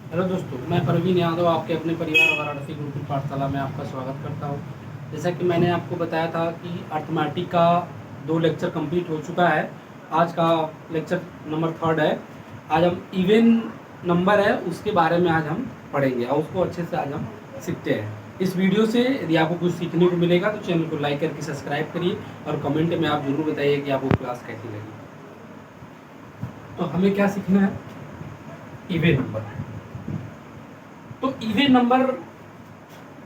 Hello दोस्तों, मैं प्रवीण यादव आपके अपने परिवार वाराणसी गुरुकुल पाठशाला में आपका स्वागत करता हूँ। जैसा कि मैंने आपको बताया था कि अर्थमेटिक का 2 लेक्चर कंप्लीट हो चुका है। आज का लेक्चर नंबर 3 है। आज हम इवन नंबर है उसके बारे में आज हम पढ़ेंगे और उसको अच्छे से आज हम सीखते हैं। इस वीडियो से यदि आपको कुछ सीखने को मिलेगा तो चैनल को लाइक करके सब्सक्राइब करिए और कमेंट में आप जरूर बताइए कि आपको क्लास कैसी लगी। तो हमें क्या सीखना है? Even number. तो इवन नंबर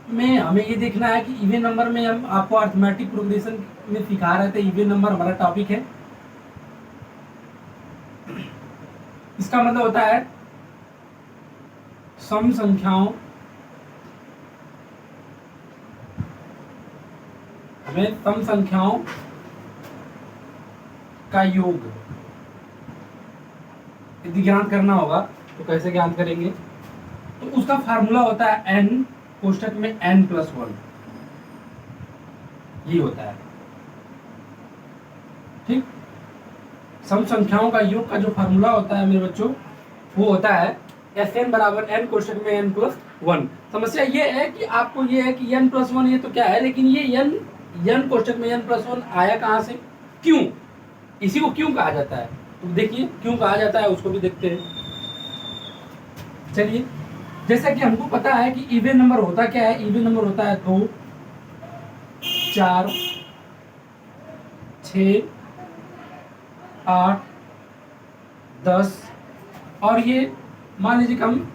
में हमें ये देखना है कि इवन नंबर में हम आपको अर्थमेटिक प्रोग्रेशन में सिखा रहे थे। इवन नंबर हमारा टॉपिक है। इसका मतलब होता है सम संख्याओं, हमें सम संख्याओं का योग यदि ज्ञात करना होगा तो कैसे ज्ञात करेंगे? तो उसका फार्मूला होता है n कोष्ठक में n+1। ये होता है, ठीक। सम संख्याओं का योग का जो फार्मूला होता है मेरे बच्चों, वो होता है Sn बराबर n कोष्ठक में n+1। समस्या ये है कि आपको ये है कि n+1 ये तो क्या है, लेकिन ये n कोष्ठक में n+1 आया कहाँ से, क्यों? इसी को क्यों कहा जाता है? तो देखिए क्यों कहा जाता है उसको भी देखते हैं। चलिए, जैसा कि हमको पता है कि इवन नंबर होता क्या है। इवन नंबर होता है 2, 4, 6, 8, 10 और ये मान लीजिए कि हम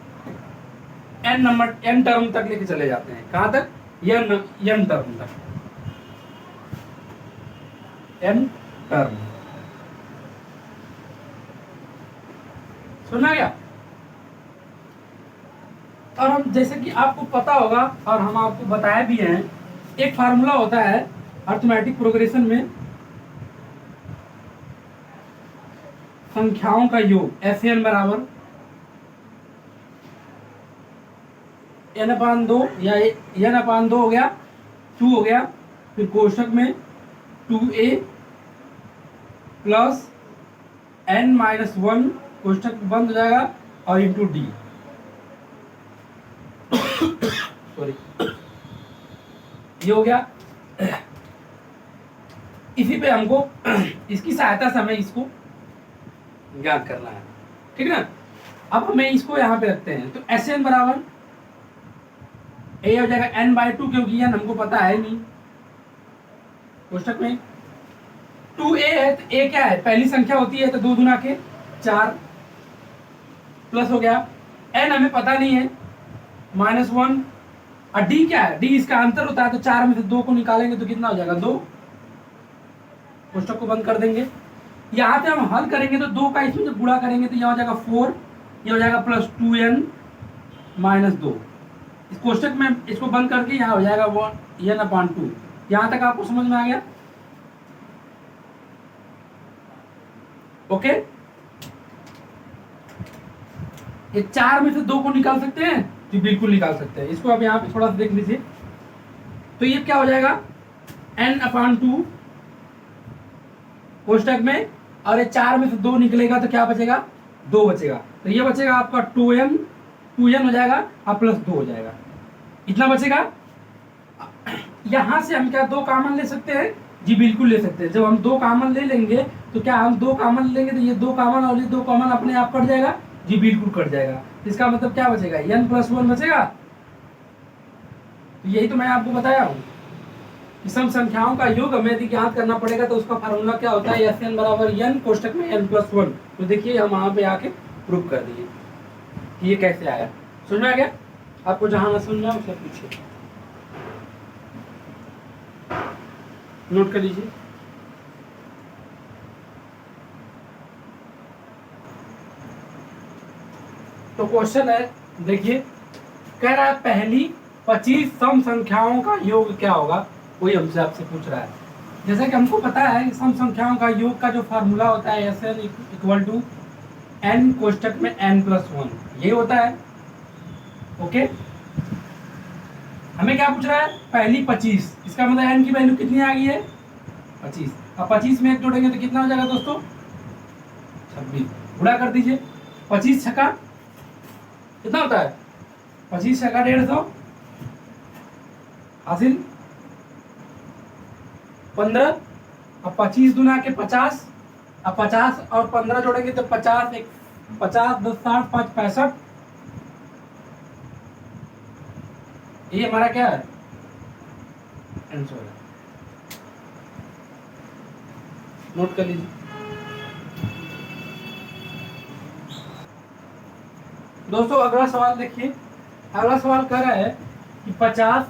n टर्म तक लेके चले जाते हैं। कहां तक? n टर्म तक। n टर्म सुना गया? और हम जैसे कि आपको पता होगा और हम आपको बताया भी हैं, एक फार्मूला होता है अर्थमेटिक प्रोग्रेशन में संख्याओं का योग Sn बराबर n/2 या n/2 हो गया, 2 हो गया, फिर कोष्ठक में 2a प्लस n-1 कोष्ठक बंद हो जाएगा और इंटू डी। सॉरी, ये हो गया। इसी पे हमको इसकी सहायता से हमें इसको ज्ञात करना है, ठीक ना। अब हमें इसको यहाँ पे रखते हैं तो Sn बराबर a हो जाएगा n/2, क्योंकि n हमको पता है नहीं। कोष्ठक में 2a है तो a क्या है, पहली संख्या होती है तो 2 गुना के 4 प्लस हो गया, n हमें पता नहीं है, -1 और d क्या है, d इसका अंतर होता है तो 4 में से 2 को निकालेंगे तो कितना हो जाएगा, 2। कोष्ठक को बंद कर देंगे। यहाँ पे हम हल करेंगे तो 2 का इसमें जब गुणा करेंगे तो यहाँ हो जाएगा 4, ये हो जाएगा +2n-2। इस कोष्ठक में इसको बंद करके यहाँ हो जाएगा 1n/2। यहाँ तक आपको समझ में आ गया? ओके। ये 4 में से 2 को निकाल सकते हैं जी, बिल्कुल निकाल सकते हैं। इसको आप यहाँ पे थोड़ा सा देख लीजिए तो ये क्या हो जाएगा, n/2 कोष्ठक में, और ये 4 में से 2 निकलेगा तो क्या बचेगा, 2 बचेगा। तो ये बचेगा आपका 2n हो जाएगा और +2 हो जाएगा, इतना बचेगा। यहां से हम क्या 2 कॉमन ले सकते हैं जी, बिल्कुल ले सकते हैं। जब हम 2 कॉमन ले लेंगे तो क्या हम 2 कॉमन लेंगे तो ये 2 कॉमन और ये 2 कॉमन अपने आप कट जाएगा जी, बिल्कुल कट जाएगा। इसका मतलब क्या बचेगा, n+1 बचेगा। तो यही तो मैं आपको बताया हूँ कि सम संख्याओं का योग हमें यदि ज्ञात करना पड़ेगा तो उसका फार्मूला क्या होता है, Sn बराबर n कोष्ठक में n+1। तो देखिए हम वहां पे आके प्रूव कर दिए कि ये कैसे आया। समझ में आ गया? आपको जहां ना समझ में उससे पूछिए, नोट कर लीजिए। तो क्वेश्चन है, देखिए कह रहा है पहली 25 सम संख्याओं का योग क्या होगा, वही हमसे आपसे पूछ रहा है। जैसा कि हमको पता है सम संख्याओं का योग का जो फार्मूला होता है Sn = n कोष्ठक में n+1, ये होता है। ओके, हमें क्या पूछ रहा है, पहली 25, इसका मतलब n की वैल्यू कितनी आ गई है, 25। अब 25 में 1 जोड़ेंगे तो कितना हो जाएगा दोस्तों, 26। गुणा कर दीजिए, 25 छक्का कितना होता है 25 छक्का 150 हासिल 15। अब 25 दूना के 50, अब 50 और 15 जोड़ेंगे तो 50 एक 50 10 60 5 65। ये हमारा क्या है आंसर है, नोट कर लीजिए दोस्तों। अगला सवाल देखिए, अगला सवाल कह रहा है कि 50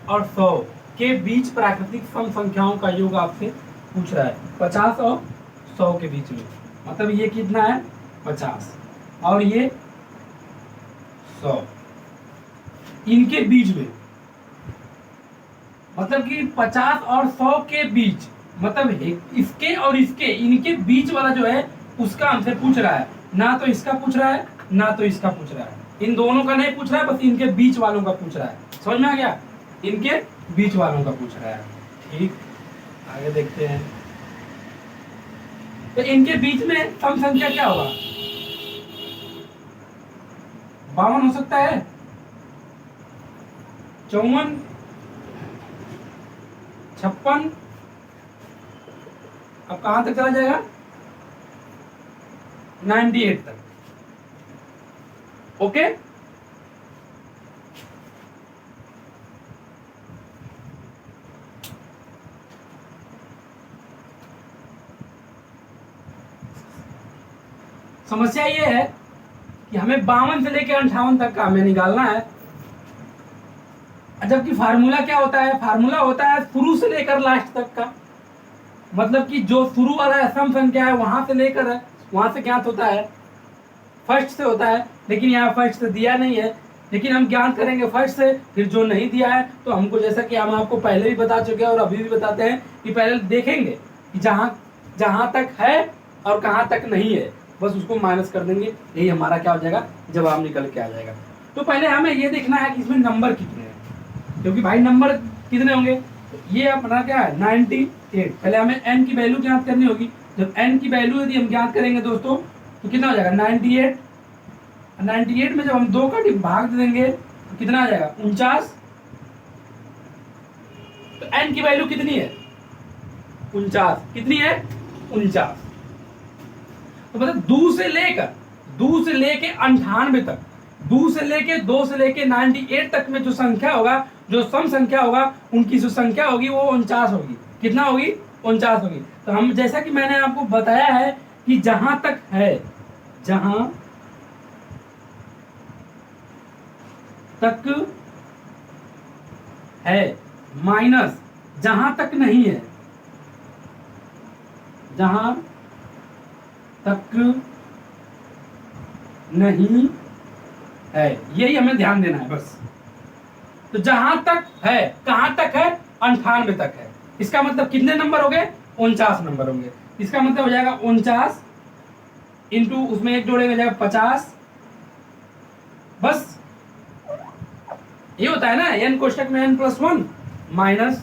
और 100 के बीच प्राकृतिक सम संख्याओं का योग आपसे पूछ रहा है। 50 और 100 के बीच में, मतलब ये कितना है 50 और ये 100, इनके बीच में, मतलब कि 50 और 100 के बीच, मतलब इसके और इसके, इनके बीच वाला जो है उसका हमसे पूछ रहा है। ना तो इसका पूछ रहा है ना तो इसका पूछ रहा है, इन दोनों का नहीं पूछ रहा है, बस इनके बीच वालों का पूछ रहा है। समझ में आ गया, इनके बीच वालों का पूछ रहा है। ठीक, आगे देखते हैं। तो इनके बीच में सम संख्या क्या होगा 52 हो सकता है, 54 56। अब कहां तक चला जाएगा 98 तक। ओके, समस्या ये है कि हमें 52 से लेकर 58 तक का हमें निकालना है। जबकि फार्मूला क्या होता है, फार्मूला होता है शुरू से लेकर लास्ट तक का, मतलब कि जो शुरू वाला सम संख्या है वहां से लेकर है, वहां से ज्ञात होता है, फर्स्ट से होता है। लेकिन यहाँ फर्स्ट से दिया नहीं है, लेकिन हम ज्ञात करेंगे फर्स्ट से। फिर जो नहीं दिया है तो हमको, जैसा कि हम आपको पहले भी बता चुके हैं और अभी भी बताते हैं, कि पहले देखेंगे कि जहां तक है और कहां तक नहीं है, बस उसको माइनस कर देंगे, यही हमारा क्या हो जाएगा, जवाब निकल के आ जाएगा। तो पहले हमें ये देखना है कि इसमें नंबर कितने हैं, क्योंकि भाई नंबर कितने होंगे, ये अपना क्या है 98। पहले हमें n की वैल्यू ज्ञात करनी होगी। जब n की वैल्यू यदि हम ज्ञात करेंगे दोस्तों तो कितना हो जाएगा 98। 98 में जब हम 2 का भाग दे देंगे तो कितना आ जाएगा 49। तो n की वैल्यू कितनी है 49, कितनी है 49। तो मतलब 2 से लेके 98 तक, 2 से लेके 98 तक में जो संख्या होगा, जो सम संख्या होगा, उनकी जो संख्या होगी वो 49 होगी। कितना होगी 49 होगी। तो हम, जैसा कि मैंने आपको बताया है कि जहां तक है माइनस जहां तक नहीं है, जहां तक नहीं है, यही हमें ध्यान देना है बस। तो जहां तक है, कहां तक है 98 तक है, इसका मतलब कितने नंबर हो गए 49 नंबर होंगे। इसका मतलब हो जाएगा 49 इंटू उसमें एक जोड़ेगा जाएगा 50। बस ये होता है ना n कोष्टक में n+1 माइनस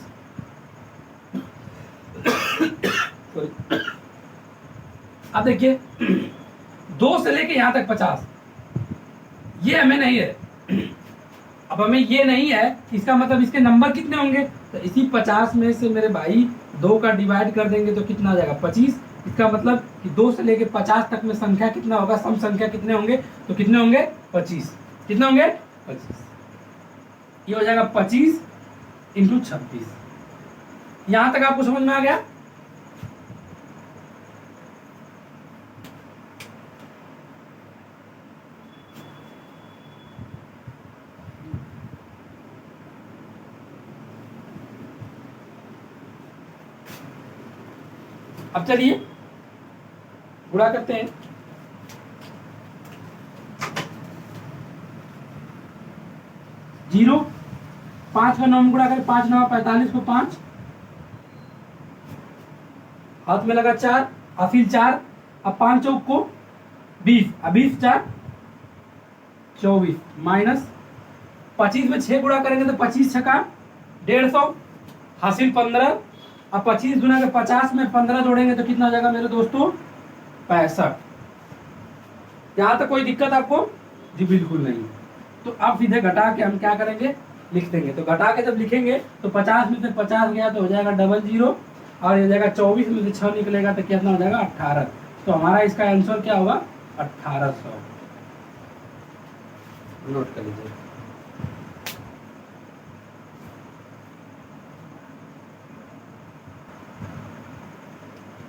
अब देखिए 2 से लेके यहां तक 50, ये हमें नहीं है। अब हमें ये नहीं है, इसका मतलब इसके नंबर कितने होंगे, तो इसी 50 में से मेरे भाई 2 का डिवाइड कर देंगे तो कितना आ जाएगा 25। इसका मतलब कि 2 से लेके 50 तक में संख्या कितना होगा, सम संख्या कितने होंगे, तो कितने होंगे 25। कितने होंगे 25। ये हो जाएगा 25 इंटू 26। यहां तक आपको समझ में आ गया। अब चलिए गुणा करते हैं। 0 5 का 9 गुणा करें, 5 9 45 को 5, हाथ में लगा 4, हासिल 4। अब 5 चौक को 20, अब 20 4 24 माइनस 25 में 6 गुणा करेंगे तो 25 छक्का 150, हासिल 15। अब 25 गुना के 50 में 15 जोड़ेंगे तो कितना हो जाएगा मेरे दोस्तों 65। यहां तक कोई दिक्कत आपको जी बिल्कुल नहीं। तो अब सीधे घटा के हम क्या करेंगे, लिख देंगे। तो घटा के जब लिखेंगे तो 50 में से 50 गया तो हो जाएगा 00, और ये हो जाएगा 24 में से 6 निकलेगा तो कितना हो जाएगा 18। तो हमारा इसका आंसर क्या होगा 1800। नोट कर लीजिए।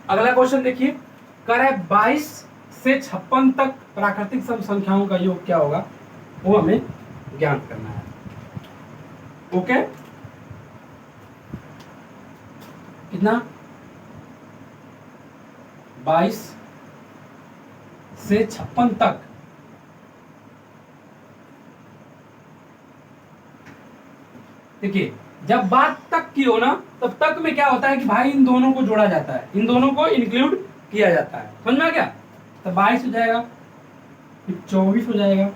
अगला क्वेश्चन देखिए, कर है 22 से 56 तक प्राकृतिक सम संख्याओं का योग क्या होगा, वो हमें ज्ञात करना है। ओके, कितना 22 से 56 तक देखिए, जब बात तक की हो ना, तब तक में क्या होता है कि भाई इन दोनों को जोड़ा जाता है, इन दोनों को इंक्लूड किया जाता है। समझ में आ गया? तो 22 हो जाएगा, फिर 24 हो जाएगा,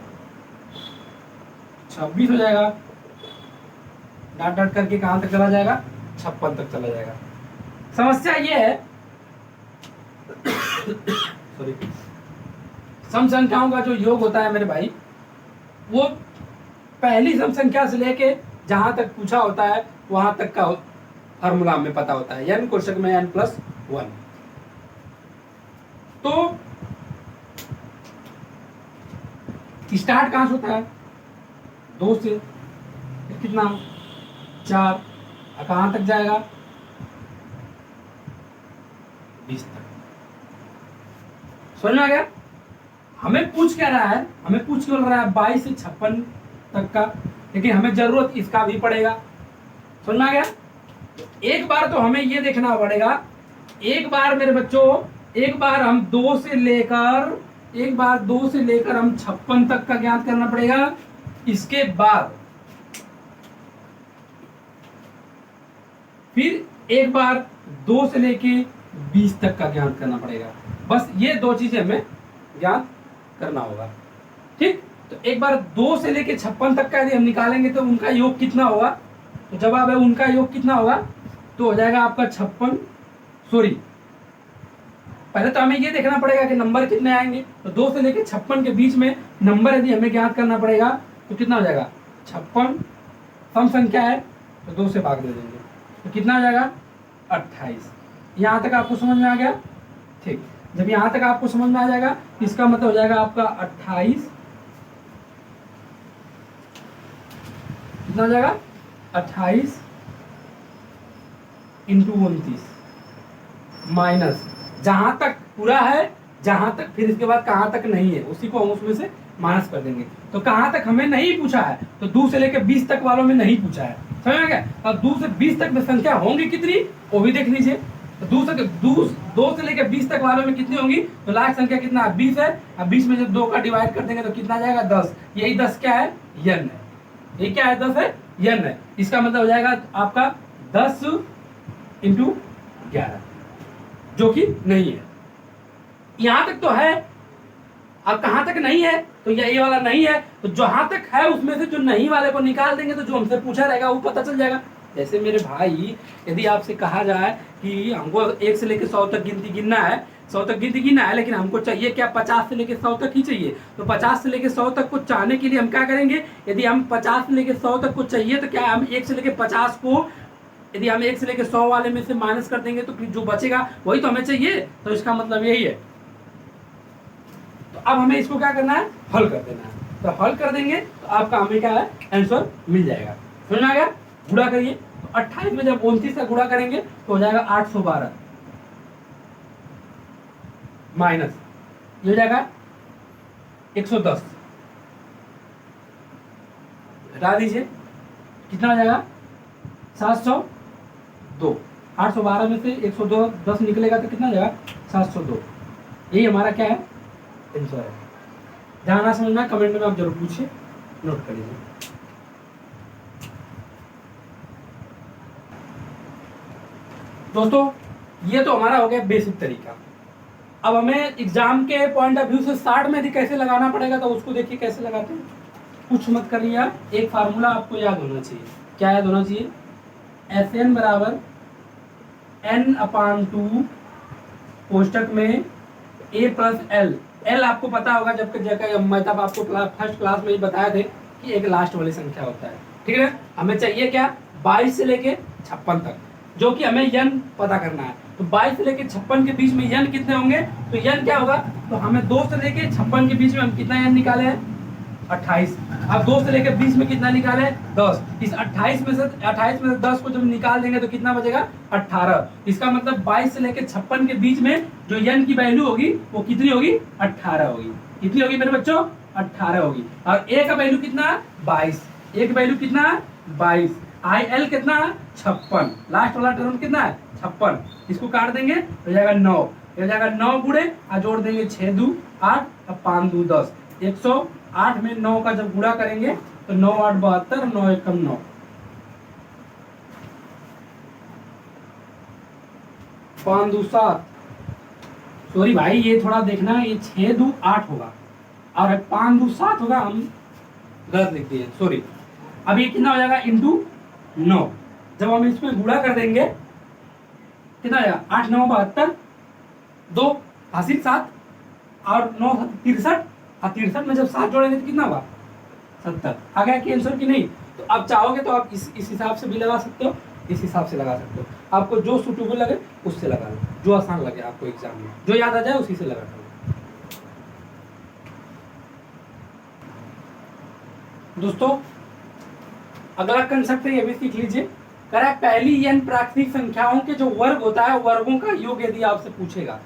26 हो जाएगा, डाट डाट करके कहां तक चला जाएगा 56 तक चला जाएगा। समस्या ये है सॉरी, सम संख्याओं का जो योग होता है मेरे भाई, वो पहली सम संख्या से लेके जहां तक पूछा होता है वहां तक का फार्मूला हमें पता होता है, n कोष्ठक में n+1। तो स्टार्ट कहां से होता है 2 से, फिर कितना 4, कहां तक जाएगा 20 तक। समझ में आ गया? हमें पूछ क्या रहा है, हमें पूछ क्यों रहा है 22 से 56 तक का, लेकिन हमें जरूरत इसका भी पड़ेगा। समझ में आ गया? तो एक बार तो हमें ये देखना पड़ेगा, एक बार मेरे बच्चों, एक बार हम 2 से लेकर हम 56 तक का ज्ञात करना पड़ेगा। इसके बाद फिर एक बार 2 से लेके 20 तक का ज्ञात करना पड़ेगा। बस ये 2 चीजें हमें ज्ञात करना होगा। ठीक, तो एक बार 2 से लेके 56 तक का यदि हम निकालेंगे तो उनका योग कितना होगा, तो जवाब है उनका योग कितना होगा, तो हो जाएगा आपका 56, सॉरी पहले तो हमें ये देखना पड़ेगा कि नंबर कितने आएंगे। तो 2 से लेके 56 के बीच में नंबर यदि हमें ज्ञात करना पड़ेगा तो कितना हो जाएगा 56, सम संख्या है तो 2 से भाग दे देंगे तो कितना हो जाएगा 28। यहाँ तक आपको समझ में आ गया? ठीक, जब यहाँ तक आपको समझ में आ जाएगा इसका मतलब हो जाएगा आपका 28, कितना हो जाएगा 28 इंटू 29 माइनस जहां तक पूरा है, जहां तक फिर इसके बाद कहां तक नहीं है उसी को हम उसमें से माइनस कर देंगे। तो कहां तक हमें नहीं पूछा है, तो 2 से लेकर 20 तक वालों में नहीं पूछा है। समझ में गया? अब 2 से 20 तक में संख्या होंगी कितनी वो भी देख लीजिए। तो 2 से लेकर 20 तक वालों में कितनी होंगी, तो लाख संख्या कितना 20 है। अब 20 में जब 2 का डिवाइड कर देंगे तो कितना जाएगा 10। यही 10 क्या है यन है, ये क्या है 10 है यन है। इसका मतलब हो जाएगा आपका 10 इंटू 11, जो कि नहीं है। यहां तक तो है, अब कहां तक नहीं है, तो ये वाला नहीं है, तो जहां तक है उसमें से जो नहीं वाले को निकाल देंगे तो जो हमसे पूछा रहेगा वो पता चल जाएगा। जैसे मेरे भाई यदि आपसे कहा जाए कि हमको 1 से लेकर 100 तक गिनती गिनना है, 100 तक गिनती गिनना है, लेकिन हमको चाहिए क्या 50 से लेकर 100 तक ही चाहिए। तो 50 से लेकर 100 तक को चाहने के लिए हम क्या करेंगे, यदि हम 50 से लेकर 100 तक को चाहिए तो क्या हम 1 से लेकर 50 को, यदि हम 1 से लेकर 100 वाले में से माइनस कर देंगे तो फिर जो बचेगा वही तो हमें चाहिए। तो इसका मतलब यही है। तो अब हमें इसको क्या करना है, हल कर देना है। तो हल कर देंगे तो आपका हमें क्या है आंसर मिल जाएगा। समझ में आ गया? गुणा करिए, तो 28 में जब 29 का गुणा करेंगे तो हो जाएगा 812 माइनस ये हो जाएगा 110, हटा दीजिए कितना हो जाएगा 702। 812 में से 102 10 निकलेगा तो कितना हो जाएगा 702। यही हमारा क्या है आंसर है। जहां ना समझना कमेंट में आप जरूर पूछिए, नोट कर लीजिए। दोस्तों ये तो हमारा हो गया बेसिक तरीका। अब हमें एग्जाम के पॉइंट ऑफ व्यू से 60 में भी कैसे लगाना पड़ेगा, तो उसको देखिए कैसे लगाते हैं। कुछ मत करिए, एक फार्मूला आपको याद होना चाहिए। क्या याद होना चाहिए, Fn बराबर n/2 कोष्टक में a + l एल आपको पता होगा, जबकि जगह मैं तब आपको फर्स्ट क्लास में ही बताए थे कि एक लास्ट वाली संख्या होता है। ठीक है, हमें चाहिए क्या, 22 से लेके 56 तक, जो कि हमें यन पता करना है। तो 22 से लेके 56 के बीच में यन कितने होंगे, तो यन क्या होगा, तो हमें 2 से लेके 56 के बीच में हम कितना यन निकाले हैं, 28। अब 2 से लेके 20 में कितना निकाले, 10। इस 28 में से 10 को जब निकाल देंगे तो कितना बचेगा, 18। इसका मतलब 22 से लेके 56 के बीच में जो यन की वैल्यू होगी वो कितनी होगी, 18 होगी। कितनी होगी मेरे बच्चों, 18 होगी। और ए का वैल्यू कितना है, 22। ए की वैल्यू कितना है, 22। आई एल कितना है, 56। लास्ट वाला टर्म कितना है, 56। इसको काट देंगे तो जाएगा 9, हो जाएगा 9 गुणे और जोड़ देंगे 6 2 8 और 5 2 10। 108 में 9 का जब गुणा करेंगे तो 9 8 72, 9 1 9, 5 2 7। सॉरी भाई, ये थोड़ा देखना, ये 6 2 8 होगा और 5 2 7 होगा, हम गलत लिख दिए, सॉरी। अब ये कितना हो जाएगा, इंटू 9। जब हम इसमें गुणा कर देंगे कितना आएगा, 8 9 72, 2 हासिल 7 और 9 63। और 63 में जब 7 जोड़ेंगे तो कितना होगा, 70। आ गया कि आंसर की नहीं। तो आप चाहोगे तो आप इस हिसाब से भी लगा सकते हो, इस हिसाब से लगा सकते हो, आपको जो सूटेबल लगे उससे लगा लो, जो आसान लगे आपको एग्जाम में, जो याद आ जाए उसी से लगा लो। दोस्तों अगला कंसेप्ट है, ये भी सीख लीजिए। कह रहा है पहली n प्राकृतिक संख्याओं के जो वर्ग होता है, वर्गों का योग यदि आपसे पूछेगा,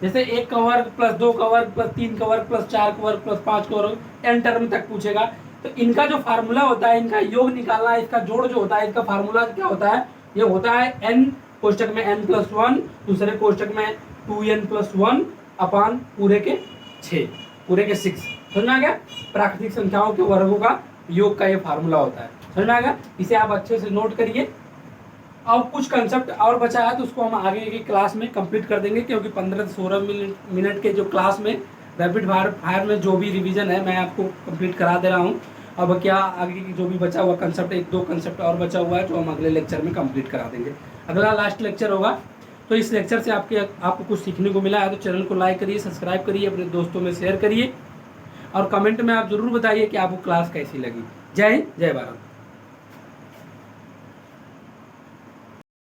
जैसे 1 का वर्ग प्लस 2 का वर्ग प्लस 3 का वर्ग प्लस 4 का वर्ग प्लस 5 का वर्ग, n टर्म तक पूछेगा, तो इनका जो फार्मूला होता है, इनका योग निकालना है, इसका जोड़ जो होता है, इसका फार्मूला क्या होता है, ये होता है n कोष्टक में n+1, दूसरे कोष्टक में 2n+1 अपान पूरे के 6, पूरे के 6। समझ में आ गया, प्राकृतिक संख्याओं के वर्गों का योग का ये फार्मूला होता है। समझ में आ गया, इसे आप अच्छे से नोट करिए। अब कुछ कंसेप्ट और बचा है तो उसको हम आगे की क्लास में कंप्लीट कर देंगे, क्योंकि 15 से 16 मिनट के जो क्लास में रैपिड फायर में जो भी रिवीजन है मैं आपको कंप्लीट करा दे रहा हूँ। अब क्या आगे की जो भी बचा हुआ कंसेप्ट, 1-2 कंसेप्ट और बचा हुआ है जो हम अगले लेक्चर में कंप्लीट करा देंगे। अगला लास्ट लेक्चर होगा। तो इस लेक्चर से आपको कुछ सीखने को मिला है तो चैनल को लाइक करिए, सब्सक्राइब करिए, अपने दोस्तों में शेयर करिए और कमेंट में आप जरूर बताइए कि आपको क्लास कैसी लगी। जय हिंद, जय भारत।